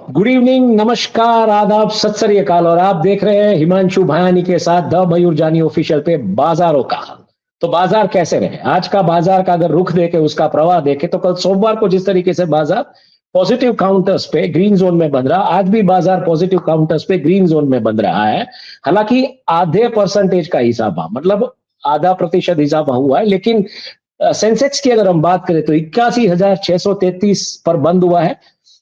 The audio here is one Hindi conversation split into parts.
गुड इवनिंग, नमस्कार, आदाब, सत श्री अकाल। और आप देख रहे हैं हिमांशु भायानी के साथ द मयूर जानी ऑफिशियल पे बाजारों का। तो बाजार कैसे रहे? आज का बाजार का अगर रुख देखे, उसका प्रवाह देखे, तो कल सोमवार को जिस तरीके से बाजार पॉजिटिव काउंटर्स पे ग्रीन जोन में बंद रहा, आज भी बाजार पॉजिटिव काउंटर्स पे ग्रीन जोन में बंद रहा है। हालांकि आधे परसेंटेज का इजाफा, मतलब आधा प्रतिशत इजाफा हुआ है, लेकिन सेंसेक्स की अगर हम बात करें तो 81,633 पर बंद हुआ है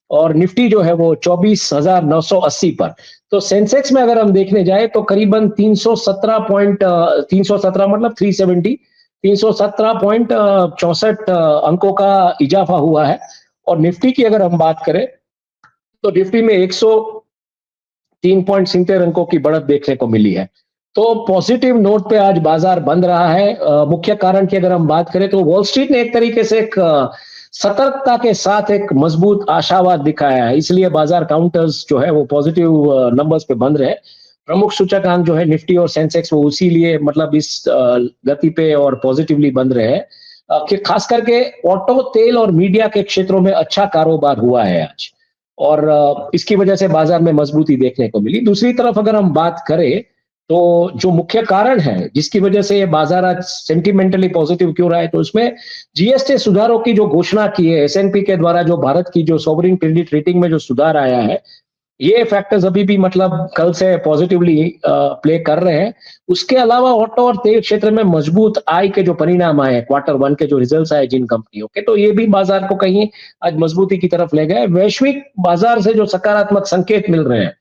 और निफ्टी जो है वो 24,980 पर। तो सेंसेक्स में अगर हम देखने जाए तो करीबन 317 मतलब 317.64 अंकों का इजाफा हुआ है। और निफ्टी की अगर हम बात करें तो निफ्टी में 103.70 अंकों की बढ़त देखने को मिली है। तो पॉजिटिव नोट पे आज बाजार बंद रहा है। मुख्य कारण की अगर हम बात करें तो वॉल स्ट्रीट ने एक तरीके से एक सतर्कता के साथ एक मजबूत आशावाद दिखाया है, इसलिए बाजार काउंटर्स जो है वो पॉजिटिव नंबर्स पे बंद रहे। प्रमुख सूचकांक जो है निफ्टी और सेंसेक्स वो उसी लिए मतलब इस गति पे और पॉजिटिवली बंद रहे कि खास करके ऑटो, तेल और मीडिया के क्षेत्रों में अच्छा कारोबार हुआ है आज, और इसकी वजह से बाजार में मजबूती देखने को मिली। दूसरी तरफ अगर हम बात करें तो जो मुख्य कारण है जिसकी वजह से ये बाजार आज सेंटिमेंटली पॉजिटिव क्यों रहा है, तो उसमें जीएसटी सुधारों की जो घोषणा की है एसएनपी के द्वारा, जो भारत की जो सॉवरिन क्रेडिट रेटिंग में जो सुधार आया है, ये फैक्टर्स अभी भी मतलब कल से पॉजिटिवली प्ले कर रहे हैं। उसके अलावा ऑटो और तेल क्षेत्र में मजबूत आय के जो परिणाम आए, Q1 के जो रिजल्ट्स आए जिन कंपनियों के, तो ये भी बाजार को कहीं आज मजबूती की तरफ ले गए। वैश्विक बाजार से जो सकारात्मक संकेत मिल रहे हैं,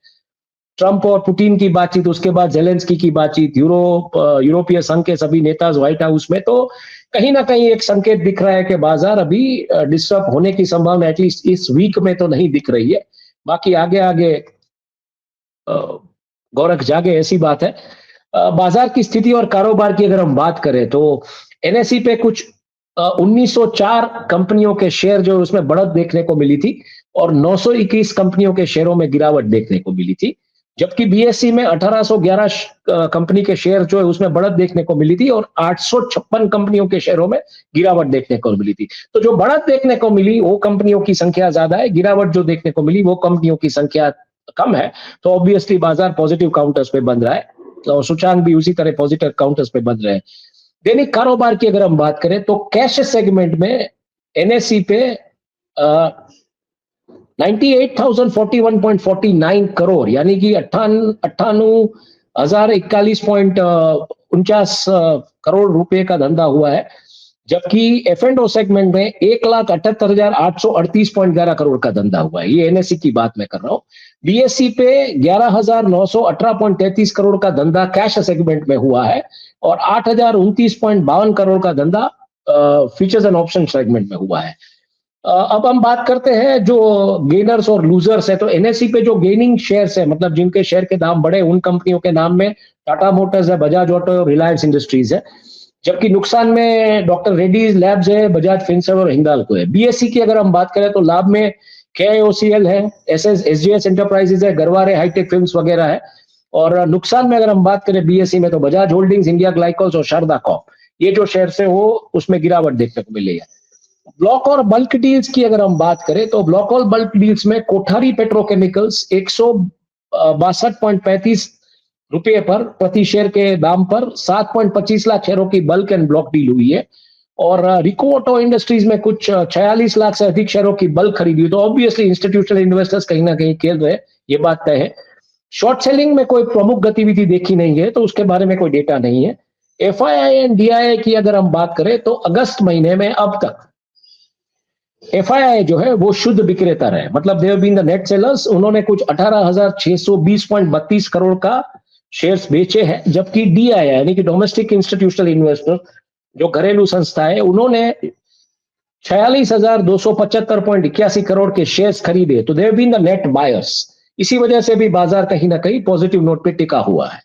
ट्रंप और पुतिन की बातचीत, उसके बाद जेलेंस्की की बातचीत, यूरोपीय संघ के सभी नेता व्हाइट हाउस में, तो कहीं ना कहीं एक संकेत दिख रहा है कि बाजार अभी डिस्टर्ब होने की संभावना एटलीस्ट इस वीक में तो नहीं दिख रही है। बाकी आगे आगे गोरख जागे, ऐसी बात है। बाजार की स्थिति और कारोबार की अगर हम बात करें तो एनएसई पे कुछ 1904 कंपनियों के शेयर जो उसमें बढ़त देखने को मिली थी और 921 कंपनियों के शेयरों में गिरावट देखने को मिली थी, जबकि बीएसई में 1811 कंपनी के शेयर जो है उसमें बढ़त देखने को मिली थी और 856 कंपनियों के शेयरों में गिरावट देखने को मिली थी। तो जो बढ़त देखने को मिली वो कंपनियों की संख्या ज्यादा है, गिरावट जो देखने को मिली वो कंपनियों की संख्या कम है। तो ऑब्वियसली बाजार पॉजिटिव काउंटर्स पे बंद रहा है और सूचकांक भी उसी तरह पॉजिटिव काउंटर्स पे बंद रहे हैं। दैनिक कारोबार की अगर हम बात करें तो कैश सेगमेंट में एनएसई पे 98,041.49 करोड़ यानी कि 98,041.49 करोड़ रुपए का धंधा हुआ है, जबकि एफ एंड ओ सेगमेंट में 1,78,838.11 करोड़ का धंधा हुआ है। ये एनएससी की बात मैं कर रहा हूं। बीएससी पे 11,918.33 करोड़ का धंधा कैश सेगमेंट में हुआ है और 8,029.52 करोड़ का धंधा फीचर्स एंड ऑप्शन सेगमेंट में हुआ है। अब हम बात करते हैं जो गेनर्स और लूजर्स है, तो एनएससी पे जो गेनिंग शेयर्स है, मतलब जिनके शेयर के दाम बढ़े, उन कंपनियों के नाम में टाटा मोटर्स है, बजाज ऑटो और रिलायंस इंडस्ट्रीज है, जबकि नुकसान में डॉक्टर रेड्डीज लैब्स है, बजाज फिनसर्व और हिंदाल्को है। बीएससी की अगर हम बात करें तो लाभ में केआईओसीएल है, एसजीएस एंटरप्राइजेज है, गरवारे हाईटेक फिल्म्स वगैरह है। और नुकसान में अगर हम बात करें बीएससी में तो बजाज होल्डिंग्स, इंडिया ग्लाइकोल्स और शारदा कॉर्प, ये जो शेयर्स है वो उसमें गिरावट देखने को मिली है। ब्लॉक और बल्क डील्स की अगर हम बात करें तो ब्लॉक और बल्क डील्स में कोठारी पेट्रोकेमिकल्स 162.35 रुपये पर प्रति शेयर के दाम पर 7.25 लाख शेयरों की बल्क एंड ब्लॉक डील हुई है। और रिको ऑटो इंडस्ट्रीज में कुछ 46 लाख से अधिक शेयरों की बल्क खरीदी हुई। तो ऑब्वियसली इंस्टीट्यूशनल इन्वेस्टर्स कहीं ना कहीं खेल रहे, ये बात तय है। शॉर्ट सेलिंग में कोई प्रमुख गतिविधि देखी नहीं है, तो उसके बारे में कोई डेटा नहीं है। एफआईआई एंड डीआईआई की अगर हम बात करें तो अगस्त महीने में अब तक एफआईआई जो है वो शुद्ध विक्रेता रहे, मतलब they have been the net sellers. उन्होंने कुछ 18,620.32 करोड़ का शेयर्स बेचे हैं, जबकि डीआईआई यानी कि डोमेस्टिक इंस्टीट्यूशनल इन्वेस्टर, जो घरेलू संस्था है, उन्होंने 46,275.81 करोड़ के शेयर्स खरीदे। तो they have been the net buyers. इसी वजह से भी बाजार कहीं ना कहीं पॉजिटिव नोट पे टिका हुआ है।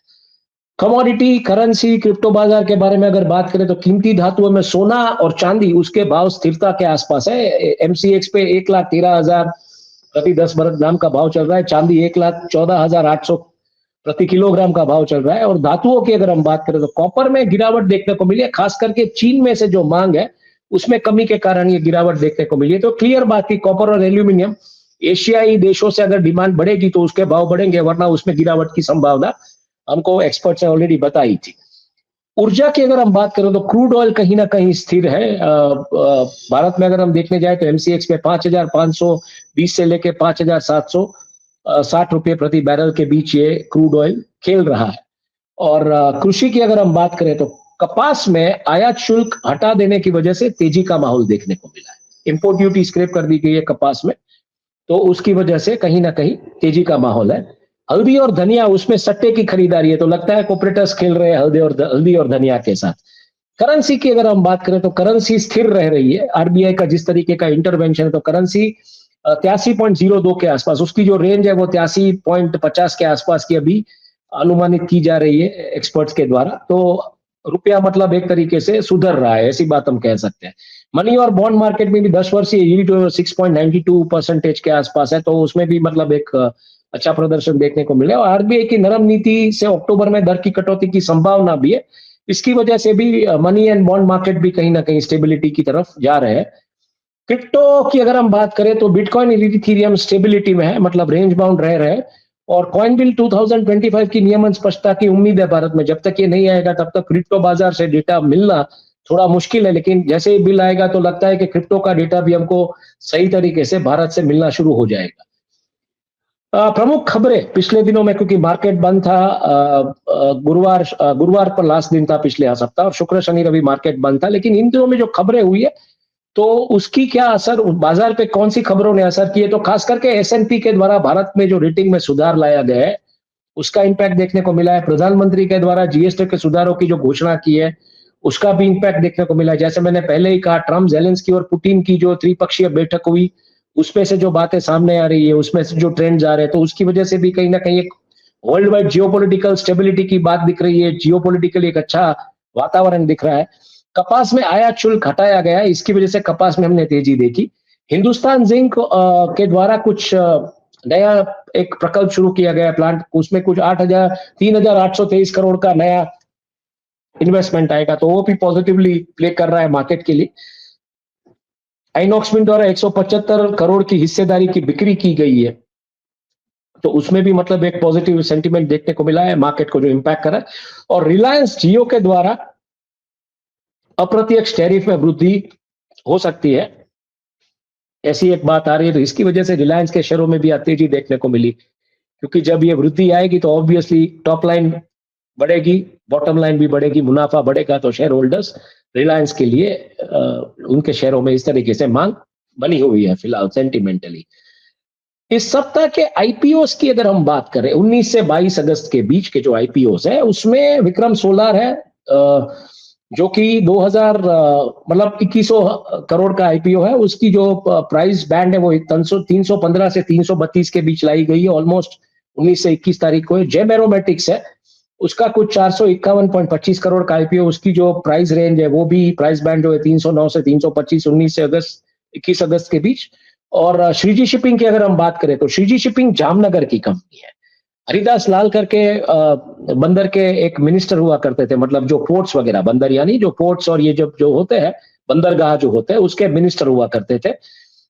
कमोडिटी, करेंसी, क्रिप्टो बाजार के बारे में अगर बात करें तो कीमती धातुओं में सोना और चांदी, उसके भाव स्थिरता के आसपास है। एमसीएक्स पे 1,13,000 प्रति 10 ग्राम का भाव चल रहा है। चांदी 1,14,800 प्रति किलोग्राम का भाव चल रहा है। और धातुओं की अगर हम बात करें तो कॉपर में गिरावट देखने को मिली है, खास करके चीन में से जो मांग है उसमें कमी के कारण ये गिरावट देखने को मिली है। तो क्लियर बात की कॉपर और एल्यूमिनियम एशियाई देशों से अगर डिमांड बढ़ेगी तो उसके भाव बढ़ेंगे, वरना उसमें गिरावट की संभावना हमको एक्सपर्ट्स ने ऑलरेडी बताई थी। ऊर्जा की अगर हम बात करें तो क्रूड ऑयल कहीं ना कहीं स्थिर है। भारत में अगर हम देखने जाए तो एमसीएक्स में 5,520 से लेके 5,760 रुपए प्रति बैरल के बीच ये क्रूड ऑयल खेल रहा है। और कृषि की अगर हम बात करें तो कपास में आयात शुल्क हटा देने की वजह से तेजी का माहौल देखने को मिला है। इंपोर्ट ड्यूटी स्क्रैप कर दी गई है कपास में, तो उसकी वजह से कहीं ना कहीं तेजी का माहौल है। हल्दी और धनिया, उसमें सट्टे की खरीदारी है, तो लगता है कोऑपरेटर्स खेल रहे हैं हल्दी और धनिया के साथ। करेंसी की अगर हम बात करें तो करेंसी स्थिर रह रही है। आरबीआई का जिस तरीके का इंटरवेंशन है तो करेंसी 83.02 के आसपास, उसकी जो रेंज है वो 83.50 के आसपास की अभी अनुमानित की जा रही है एक्सपर्ट्स के द्वारा। तो रुपया मतलब एक तरीके से सुधर रहा है, ऐसी बात हम कह सकते हैं। मनी और बॉन्ड मार्केट में भी 10 वर्षीय यील्ड 6.92% के आसपास है, तो उसमें भी मतलब एक अच्छा प्रदर्शन देखने को मिले। और आरबीआई की नरम नीति से अक्टूबर में दर की कटौती की संभावना भी है। इसकी वजह से भी मनी एंड बॉन्ड मार्केट भी कहीं ना कहीं स्टेबिलिटी की तरफ जा रहे हैं। क्रिप्टो की अगर हम बात करें तो बिटकॉइन इथेरियम स्टेबिलिटी में है, मतलब रेंज बाउंड रह रहे हैं। और कॉइन बिल 2025 की नियमन स्पष्टता की उम्मीद है भारत में। जब तक ये नहीं आएगा तब तक क्रिप्टो बाजार से डेटा मिलना थोड़ा मुश्किल है, लेकिन जैसे ही बिल आएगा तो लगता है कि क्रिप्टो का डेटा भी हमको सही तरीके से भारत से मिलना शुरू हो जाएगा। प्रमुख खबरें पिछले दिनों में, क्योंकि मार्केट बंद था, गुरुवार पर लास्ट दिन था पिछले सप्ताह, और शुक्र शनि रवि मार्केट बंद था, लेकिन इन दिनों में जो खबरें हुई है तो उसकी क्या असर बाजार पे, कौन सी खबरों ने असर किए, तो खास करके एसएनपी के द्वारा भारत में जो रेटिंग में सुधार लाया गया है उसका इंपैक्ट देखने को मिला है। प्रधानमंत्री के द्वारा जीएसटी के सुधारों की जो घोषणा की है उसका भी इंपैक्ट देखने को मिला है। जैसे मैंने पहले ही कहा, ट्रम्प, ज़ेलेंस्की और पुतिन की जो त्रिपक्षीय बैठक हुई उसमें से जो बातें सामने आ रही है, उसमें से जो ट्रेंड्स आ रहे हैं, तो उसकी वजह से भी कहीं ना कहीं एक वर्ल्ड वाइड जियोपॉलिटिकल स्टेबिलिटी की बात दिख रही है। जियोपॉलिटिकली एक अच्छा वातावरण दिख रहा है। कपास में आयात शुल्क हटाया गया है, इसकी वजह से कपास में हमने तेजी देखी। हिंदुस्तान जिंक के द्वारा कुछ नया एक प्रकल्प शुरू किया गया प्लांट, उसमें कुछ 3,823 करोड़ का नया इन्वेस्टमेंट आएगा, तो वो भी पॉजिटिवली प्ले कर रहा है मार्केट के लिए। आइनॉक्स मिल द्वारा 175 करोड़ की हिस्सेदारी की बिक्री की गई है, तो उसमें भी मतलब एक पॉजिटिव सेंटीमेंट देखने को मिला है, मार्केट को जो इंपैक्ट करा। और रिलायंस जियो के द्वारा अप्रत्यक्ष टैरिफ में वृद्धि हो सकती है, ऐसी एक बात आ रही है, तो इसकी वजह से रिलायंस के शेयरों में भी तेजी देखने को मिली, क्योंकि जब ये वृद्धि आएगी तो ऑब्वियसली टॉप लाइन बढ़ेगी, बॉटम लाइन भी बढ़ेगी, मुनाफा बढ़ेगा, तो शेयर होल्डर्स रिलायंस के लिए उनके शेयरों में इस तरीके से मांग बनी हुई है फिलहाल सेंटिमेंटली। इस सप्ताह के आईपीओस की अगर हम बात करें, 19 से 22 अगस्त के बीच के जो आईपीओस है उसमें विक्रम सोलार है, जो कि 2000 मतलब 2100 करोड़ का आईपीओ है। उसकी जो प्राइस बैंड है वो 315 से 332 के बीच लाई गई है, ऑलमोस्ट 19 से 21 तारीख को है। जेम एरोमेटिक्स है, उसका कुछ 451.25 करोड़ का आईपीओ, उसकी जो प्राइस रेंज है वो भी प्राइस बैंड जो है 309 से 325, 19 से 21 अगस्त के बीच। और श्रीजी शिपिंग की अगर हम बात करें तो श्रीजी शिपिंग जामनगर की कंपनी है। हरिदास लाल करके बंदर के एक मिनिस्टर हुआ करते थे, मतलब जो पोर्ट्स वगैरह, बंदर यानी जो पोर्ट्स और ये जब जो होते हैं बंदरगाह जो होते हैं उसके मिनिस्टर हुआ करते थे।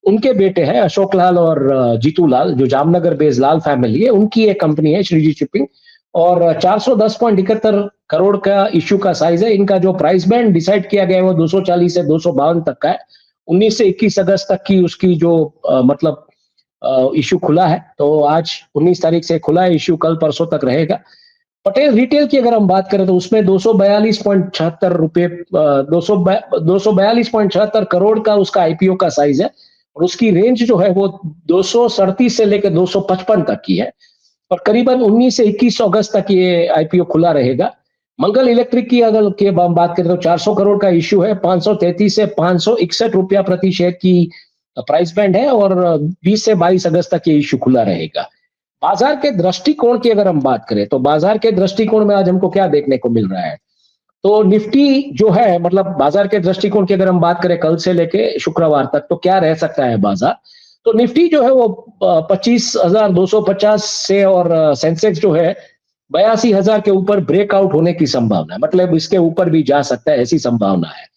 उनके बेटे हैं अशोक लाल और जीतू लाल, जो जामनगर बेस्ड लाल फैमिली है, उनकी एक कंपनी है श्रीजी शिपिंग। और 410.71 करोड़ का इश्यू का साइज है। इनका जो प्राइस बैंड डिसाइड किया गया है वो 240 से 252 तक का है। 19 से 21 अगस्त तक की उसकी जो मतलब इश्यू खुला है, तो आज 19 तारीख से खुला है इश्यू, कल परसों तक रहेगा। पटेल रिटेल की अगर हम बात करें तो उसमें 242.76 रुपए 242.76 करोड़ का उसका आईपीओ का साइज है, और उसकी रेंज जो है वो 237 से लेकर 255 तक की है, और करीबन 19 से 21 अगस्त तक ये आईपीओ खुला रहेगा। मंगल इलेक्ट्रिक की अगर की हम बात करें तो 400 करोड़ का इश्यू है, 533 से 561 रुपया प्रति शेयर की प्राइस बैंड है, और 20 से 22 अगस्त तक ये इश्यू खुला रहेगा। बाजार के दृष्टिकोण की अगर हम बात करें तो बाजार के दृष्टिकोण में आज हमको क्या देखने को मिल रहा है, तो निफ्टी जो है, मतलब बाजार के दृष्टिकोण की अगर हम बात करें कल से लेके शुक्रवार तक, तो क्या रह सकता है बाजार, तो निफ्टी जो है वो 25,250 से, और सेंसेक्स जो है 82,000 के ऊपर ब्रेकआउट होने की संभावना है, मतलब इसके ऊपर भी जा सकता है, ऐसी संभावना है।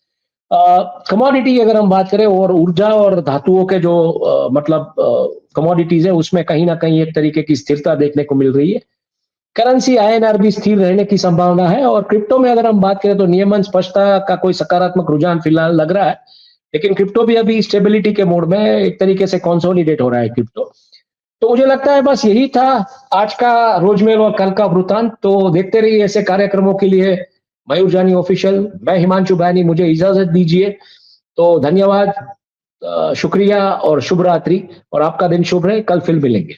कमोडिटी अगर हम बात करें और ऊर्जा और धातुओं के जो मतलब कमोडिटीज है उसमें कहीं ना कहीं एक तरीके की स्थिरता देखने को मिल रही है। करेंसी आईएनआर भी स्थिर रहने की संभावना है और क्रिप्टो में अगर हम बात करें तो नियमन स्पष्टता का कोई सकारात्मक रुझान फिलहाल लग रहा है, लेकिन क्रिप्टो भी अभी स्टेबिलिटी के मोड में एक तरीके से कंसोलिडेट हो रहा है क्रिप्टो। तो मुझे लगता है बस यही था आज का रोजमेल और कल का वृतांत। तो देखते रहिए ऐसे कार्यक्रमों के लिए मयूर जानी ऑफिशियल। मैं हिमांशु बयानी, मुझे इजाजत दीजिए। तो धन्यवाद, शुक्रिया और शुभ रात्रि, और आपका दिन शुभ रहे। कल फिर मिलेंगे।